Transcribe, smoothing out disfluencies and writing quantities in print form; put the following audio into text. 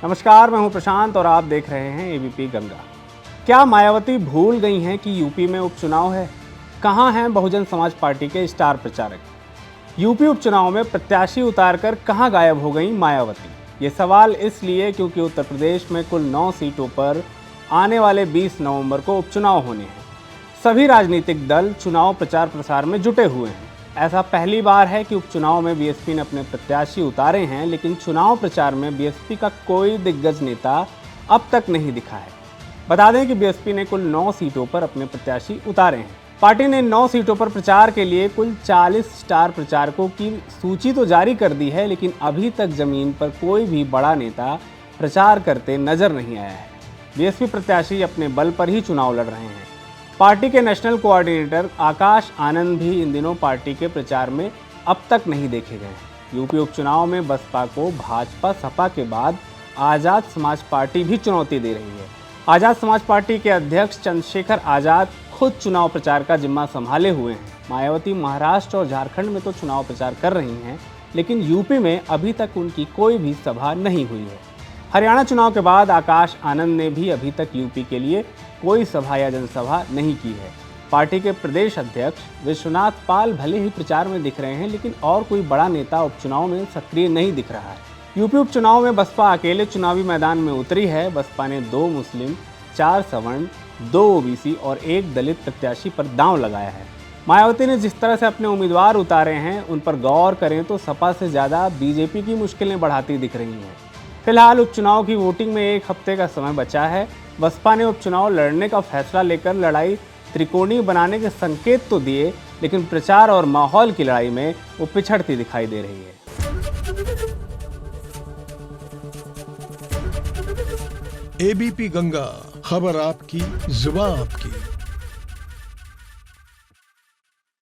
नमस्कार, मैं हूं प्रशांत और आप देख रहे हैं एबीपी गंगा। क्या मायावती भूल गई हैं कि यूपी में उपचुनाव है? कहां हैं बहुजन समाज पार्टी के स्टार प्रचारक? यूपी उपचुनाव में प्रत्याशी उतारकर कहां गायब हो गई मायावती? ये सवाल इसलिए क्योंकि उत्तर प्रदेश में कुल 9 सीटों पर आने वाले 20 नवंबर को उपचुनाव होने हैं। सभी राजनीतिक दल चुनाव प्रचार प्रसार में जुटे हुए हैं। ऐसा पहली बार है कि उपचुनाव में बीएसपी ने अपने प्रत्याशी उतारे हैं, लेकिन चुनाव प्रचार में बीएसपी का कोई दिग्गज नेता अब तक नहीं दिखा है। बता दें कि बीएसपी ने कुल 9 सीटों पर अपने प्रत्याशी उतारे हैं। पार्टी ने 9 सीटों पर प्रचार के लिए कुल 40 स्टार प्रचारकों की सूची तो जारी कर दी है, लेकिन अभी तक जमीन पर कोई भी बड़ा नेता प्रचार करते नजर नहीं आया है। बीएसपी प्रत्याशी अपने बल पर ही चुनाव लड़ रहे हैं। पार्टी के नेशनल कोऑर्डिनेटर आकाश आनंद भी इन दिनों पार्टी के प्रचार में अब तक नहीं देखे गए हैं। यूपी उपचुनाव में बसपा को भाजपा सपा के बाद आज़ाद समाज पार्टी भी चुनौती दे रही है। आज़ाद समाज पार्टी के अध्यक्ष चंद्रशेखर आज़ाद खुद चुनाव प्रचार का जिम्मा संभाले हुए हैं। मायावती महाराष्ट्र और झारखंड में तो चुनाव प्रचार कर रही हैं, लेकिन यूपी में अभी तक उनकी कोई भी सभा नहीं हुई है। हरियाणा चुनाव के बाद आकाश आनंद ने भी अभी तक यूपी के लिए कोई सभा या जनसभा नहीं की है। पार्टी के प्रदेश अध्यक्ष विश्वनाथ पाल भले ही प्रचार में दिख रहे हैं, लेकिन और कोई बड़ा नेता उपचुनाव में सक्रिय नहीं दिख रहा है। यूपी उपचुनाव में बसपा अकेले चुनावी मैदान में उतरी है। बसपा ने 2 मुस्लिम, 4 सवर्ण, 2 ओबीसी और 1 दलित प्रत्याशी पर दांव लगाया है। मायावती ने जिस तरह से अपने उम्मीदवार उतारे हैं, उन पर गौर करें तो सपा से ज़्यादा बीजेपी की मुश्किलें बढ़ाती दिख रही हैं। फिलहाल उपचुनाव की वोटिंग में 1 हफ्ते का समय बचा है। बसपा ने उपचुनाव लड़ने का फैसला लेकर लड़ाई त्रिकोणीय बनाने के संकेत तो दिए, लेकिन प्रचार और माहौल की लड़ाई में वो पिछड़ती दिखाई दे रही है। एबीपी गंगा, खबर आपकी, जुबान आपकी।